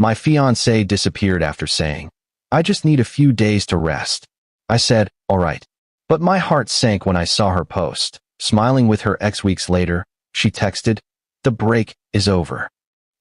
My fiancée disappeared after saying, "I just need a few days to rest." I said, "All right." But my heart sank when I saw her post. Smiling with her ex weeks later, she texted, "The break is over."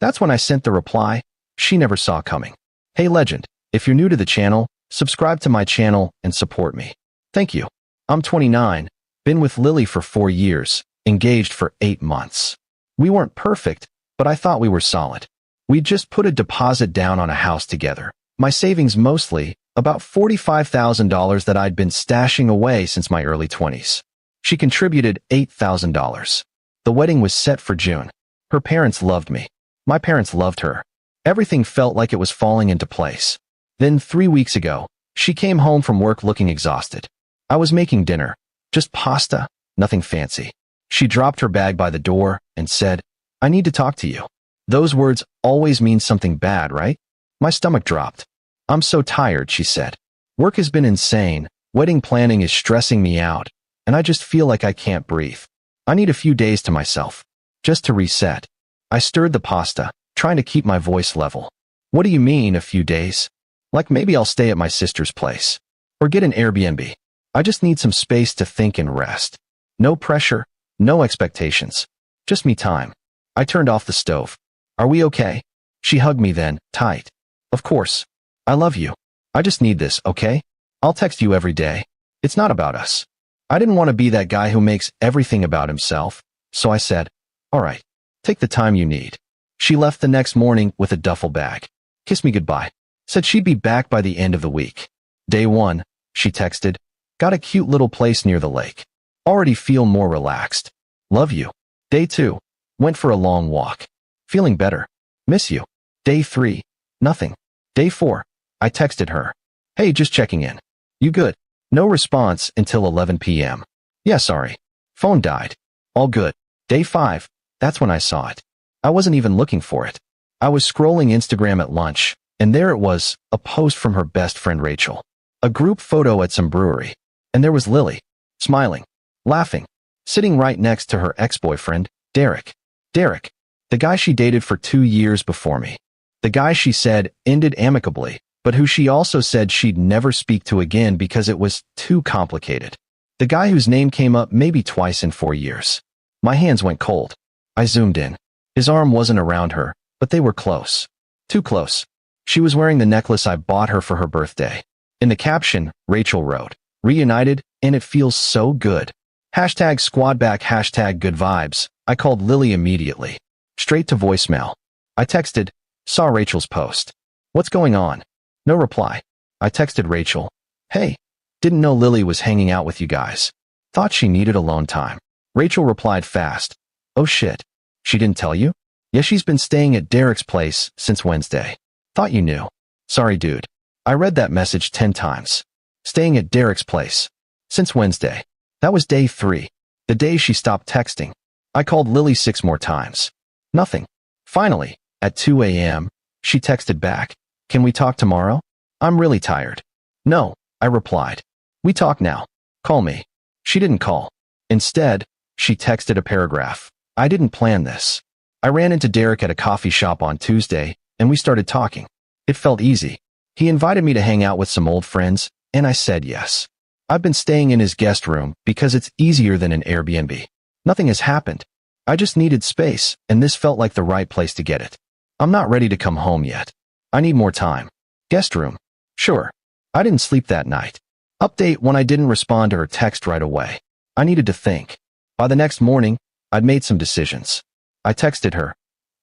That's when I sent the reply she never saw coming. Hey legend, if you're new to the channel, subscribe to my channel and support me. Thank you. I'm 29, been with Lily for 4 years, engaged for 8 months. We weren't perfect, but I thought we were solid. We just put a deposit down on a house together. My savings mostly, about $45,000 that I'd been stashing away since my early 20s. She contributed $8,000. The wedding was set for June. Her parents loved me. My parents loved her. Everything felt like it was falling into place. Then 3 weeks ago, she came home from work looking exhausted. I was making dinner, just pasta, nothing fancy. She dropped her bag by the door and said, "I need to talk to you." Those words always mean something bad, right? My stomach dropped. "I'm so tired," she said. "Work has been insane, wedding planning is stressing me out, and I just feel like I can't breathe. I need a few days to myself, just to reset." I stirred the pasta, trying to keep my voice level. "What do you mean, a few days? Like maybe I'll stay at my sister's place. Or get an Airbnb. I just need some space to think and rest. No pressure, no expectations. Just me time." I turned off the stove. "Are we okay?" She hugged me then, tight. "Of course. I love you. I just need this, okay? I'll text you every day. It's not about us." I didn't want to be that guy who makes everything about himself, so I said, "All right, take the time you need." She left the next morning with a duffel bag. Kissed me goodbye. Said she'd be back by the end of the week. Day 1, she texted, "Got a cute little place near the lake. Already feel more relaxed. Love you." Day 2, went for a long walk. Feeling better. Miss you. Day 3, nothing. Day 4, I texted her, "Hey, just checking in. You good?" No response until 11 p.m. "Yeah, sorry. Phone died." All good. Day 5, that's when I saw it. I wasn't even looking for it. I was scrolling Instagram at lunch, and there it was, a post from her best friend Rachel. A group photo at some brewery. And there was Lily, smiling, laughing, sitting right next to her ex-boyfriend, Derek. Derek, the guy she dated for 2 years before me. The guy she said ended amicably, but who she also said she'd never speak to again because it was too complicated. The guy whose name came up maybe twice in 4 years. My hands went cold. I zoomed in. His arm wasn't around her, but they were close. Too close. She was wearing the necklace I bought her for her birthday. In the caption, Rachel wrote, "Reunited, and it feels so good. Hashtag squad back, hashtag good vibes." I called Lily immediately. Straight to voicemail. I texted, "Saw Rachel's post. What's going on?" No reply. I texted Rachel, "Hey, didn't know Lily was hanging out with you guys. Thought she needed alone time." Rachel replied fast, "Oh shit. She didn't tell you?" "Yeah, she's been staying at Derek's place since Wednesday. Thought you knew." "Sorry, dude. I read that message 10 times. Staying at Derek's place. Since Wednesday." That was day 3, the day she stopped texting. I called Lily 6 more times. Nothing. Finally, at 2 a.m., she texted back, "Can we talk tomorrow? I'm really tired." "No," I replied. "We talk now. Call me." She didn't call. Instead, she texted a paragraph. "I didn't plan this. I ran into Derek at a coffee shop on Tuesday, and we started talking. It felt easy. He invited me to hang out with some old friends, and I said yes. I've been staying in his guest room because it's easier than an Airbnb. Nothing has happened. I just needed space, and this felt like the right place to get it. I'm not ready to come home yet. I need more time. Guest room. Sure. I didn't sleep that night." Update: when I didn't respond to her text right away. I needed to think. By the next morning, I'd made some decisions. I texted her,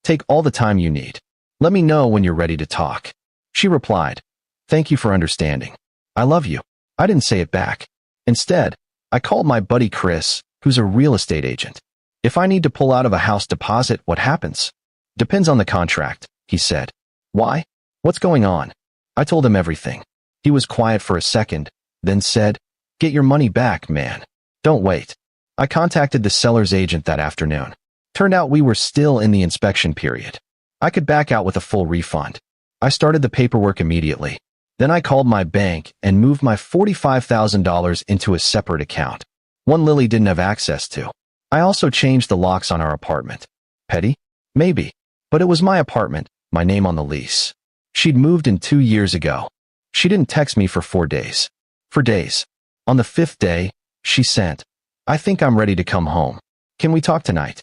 "Take all the time you need. Let me know when you're ready to talk." She replied, "Thank you for understanding. I love you." I didn't say it back. Instead, I called my buddy Chris, who's a real estate agent. "If I need to pull out of a house deposit, what happens?" "Depends on the contract," he said. "Why? What's going on?" I told him everything. He was quiet for a second, then said, "Get your money back, man. Don't wait." I contacted the seller's agent that afternoon. Turned out we were still in the inspection period. I could back out with a full refund. I started the paperwork immediately. Then I called my bank and moved my $45,000 into a separate account, one Lily didn't have access to. I also changed the locks on our apartment. Petty? Maybe. But it was my apartment, my name on the lease. She'd moved in 2 years ago. She didn't text me for 4 days. For days. On the 5th day, she sent, "I think I'm ready to come home. Can we talk tonight?"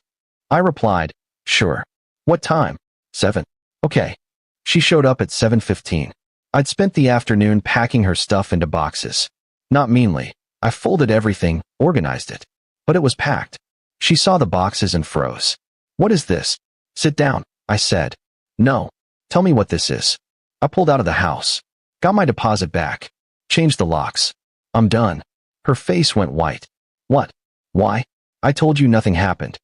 I replied, "Sure." "What time?" 7. "Okay." She showed up at 7:15. I'd spent the afternoon packing her stuff into boxes. Not meanly. I folded everything, organized it. But it was packed. She saw the boxes and froze. "What is this?" "Sit down," I said. "No. Tell me what this is." I pulled out of the house. Got my deposit back. Changed the locks. "I'm done." Her face went white. "What? Why?" "I told you nothing happened."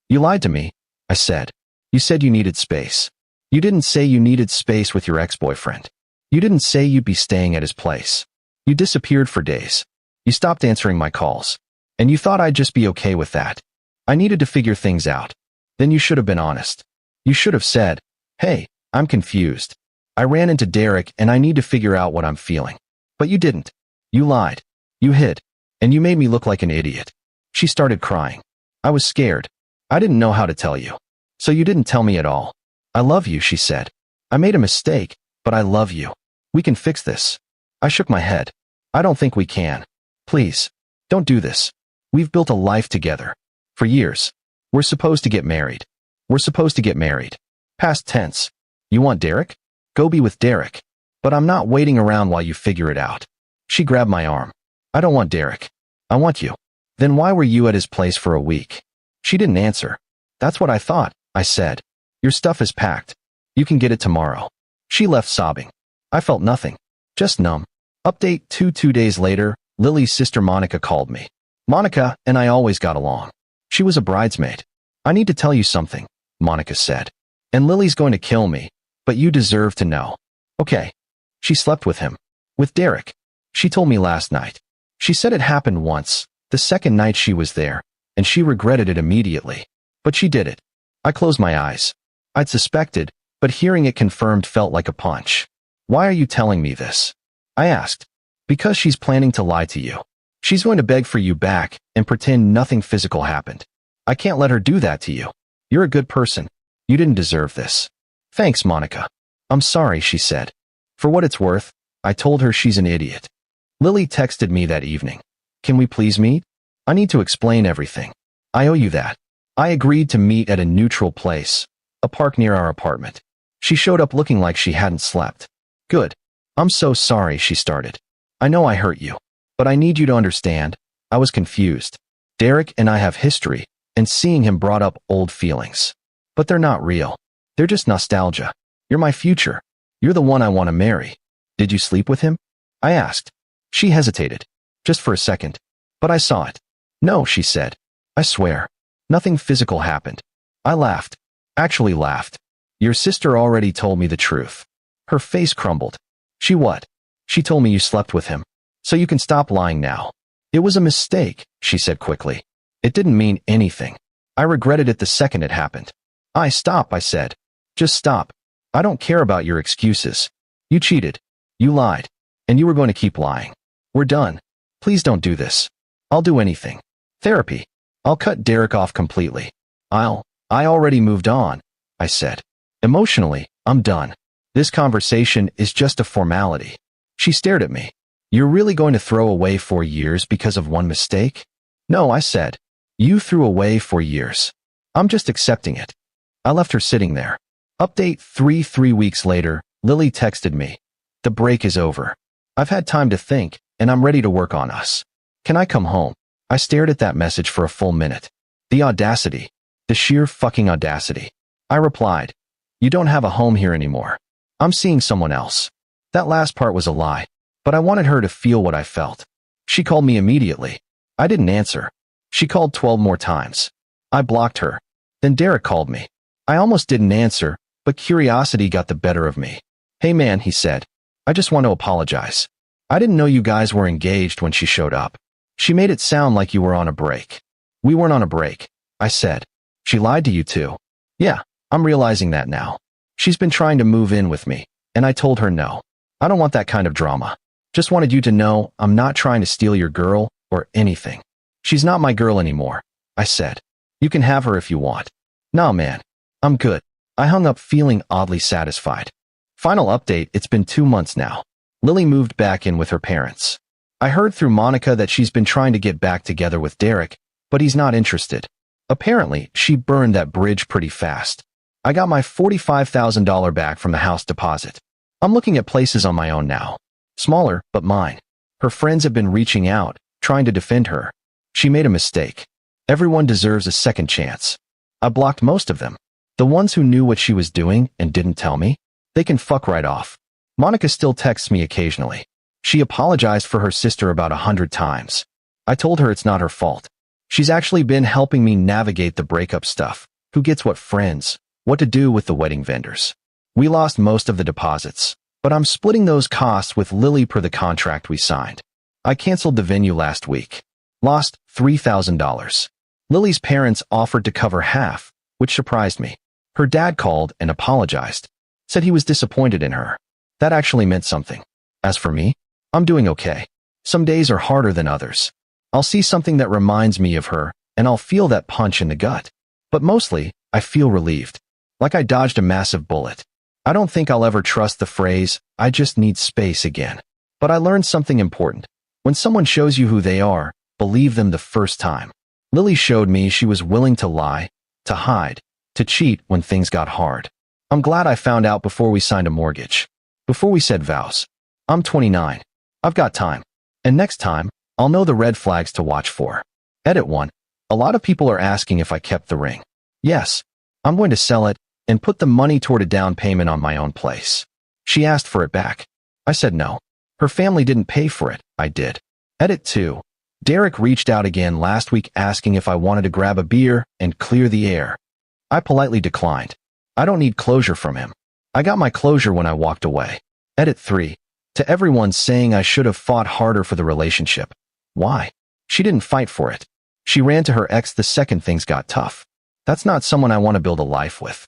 "You lied to me," I said. "You said you needed space. You didn't say you needed space with your ex-boyfriend. You didn't say you'd be staying at his place. You disappeared for days. You stopped answering my calls. And you thought I'd just be okay with that. I needed to figure things out. Then you should have been honest. You should have said, 'Hey, I'm confused. I ran into Derek and I need to figure out what I'm feeling.' But you didn't. You lied. You hid. And you made me look like an idiot." She started crying. I was scared. I didn't know how to tell you. "So you didn't tell me at all." "I love you," she said. "I made a mistake, but I love you. We can fix this." I shook my head. "I don't think we can. Please, don't do this. We've built a life together. For years. We're supposed to get married. We're supposed to get married. Past tense. You want Derek? Go be with Derek. But I'm not waiting around while you figure it out." She grabbed my arm. "I don't want Derek. I want you." "Then why were you at his place for a week?" She didn't answer. "That's what I thought," I said. "Your stuff is packed. You can get it tomorrow." She left sobbing. I felt nothing. Just numb. Update 2 days later, Lily's sister Monica called me. Monica and I always got along. She was a bridesmaid. "I need to tell you something," Monica said. "And Lily's going to kill me, but you deserve to know." "Okay." She slept with him. With Derek. She told me last night. She said it happened once, the second night she was there, and she regretted it immediately. But she did it. I closed my eyes. I'd suspected, but hearing it confirmed felt like a punch. "Why are you telling me this?" I asked. "Because she's planning to lie to you. She's going to beg for you back and pretend nothing physical happened. I can't let her do that to you. You're a good person. You didn't deserve this." "Thanks, Monica." "I'm sorry," she said. For what it's worth, I told her she's an idiot. Lily texted me that evening. "Can we please meet? I need to explain everything. I owe you that." I agreed to meet at a neutral place, a park near our apartment. She showed up looking like she hadn't slept. "Good. I'm so sorry," she started. "I know I hurt you. But I need you to understand, I was confused. Derek and I have history, and seeing him brought up old feelings. But they're not real. They're just nostalgia. You're my future. You're the one I want to marry. Did you sleep with him?" I asked. She hesitated. Just for a second. But I saw it. "No," she said. "I swear. Nothing physical happened." I laughed. Actually laughed. "Your sister already told me the truth." Her face crumbled. "She what?" "She told me you slept with him. So you can stop lying now." "It was a mistake," she said quickly. "It didn't mean anything. I regretted it the second it happened." Stop," I said. "Just stop. I don't care about your excuses. You cheated. You lied. And you were going to keep lying. We're done. Please don't do this. I'll do anything. Therapy. I'll cut Derek off completely. I already moved on," I said. "Emotionally, I'm done. This conversation is just a formality." She stared at me. "You're really going to throw away 4 years because of one mistake?" "No," I said. "You threw away 4 years. I'm just accepting it." I left her sitting there. Update 3 weeks later, Lily texted me. "The break is over. I've had time to think, and I'm ready to work on us. Can I come home?" I stared at that message for a full minute. The audacity. The sheer fucking audacity. I replied, "You don't have a home here anymore. I'm seeing someone else." That last part was a lie, but I wanted her to feel what I felt. She called me immediately. I didn't answer. She called 12 more times. I blocked her. Then Derek called me. I almost didn't answer, but curiosity got the better of me. "Hey man," he said. "I just want to apologize. I didn't know you guys were engaged when she showed up. She made it sound like you were on a break." "We weren't on a break," I said. "She lied to you too." "Yeah, I'm realizing that now. She's been trying to move in with me, and I told her no. I don't want that kind of drama. Just wanted you to know I'm not trying to steal your girl or anything. She's not my girl anymore," I said. "You can have her if you want." "Nah, man. I'm good." I hung up feeling oddly satisfied. Final update, it's been 2 months now. Lily moved back in with her parents. I heard through Monica that she's been trying to get back together with Derek, but he's not interested. Apparently, she burned that bridge pretty fast. I got my $45,000 back from the house deposit. I'm looking at places on my own now. Smaller, but mine. Her friends have been reaching out, trying to defend her. She made a mistake. Everyone deserves a second chance. I blocked most of them. The ones who knew what she was doing and didn't tell me, they can fuck right off. Monica still texts me occasionally. She apologized for her sister about 100 times. I told her it's not her fault. She's actually been helping me navigate the breakup stuff. Who gets what friends? What to do with the wedding vendors? We lost most of the deposits, but I'm splitting those costs with Lily per the contract we signed. I canceled the venue last week. Lost $3,000. Lily's parents offered to cover half, which surprised me. Her dad called and apologized. Said he was disappointed in her. That actually meant something. As for me, I'm doing okay. Some days are harder than others. I'll see something that reminds me of her, and I'll feel that punch in the gut. But mostly, I feel relieved. Like I dodged a massive bullet. I don't think I'll ever trust the phrase, "I just need space" again. But I learned something important. When someone shows you who they are, believe them the first time. Lily showed me she was willing to lie, to hide, to cheat when things got hard. I'm glad I found out before we signed a mortgage. Before we said vows. I'm 29. I've got time. And next time, I'll know the red flags to watch for. Edit 1. A lot of people are asking if I kept the ring. Yes. I'm going to sell it and put the money toward a down payment on my own place. She asked for it back. I said no. Her family didn't pay for it. I did. Edit 2. Derek reached out again last week asking if I wanted to grab a beer and clear the air. I politely declined. I don't need closure from him. I got my closure when I walked away. Edit 3. To everyone saying I should have fought harder for the relationship. Why? She didn't fight for it. She ran to her ex the second things got tough. That's not someone I want to build a life with.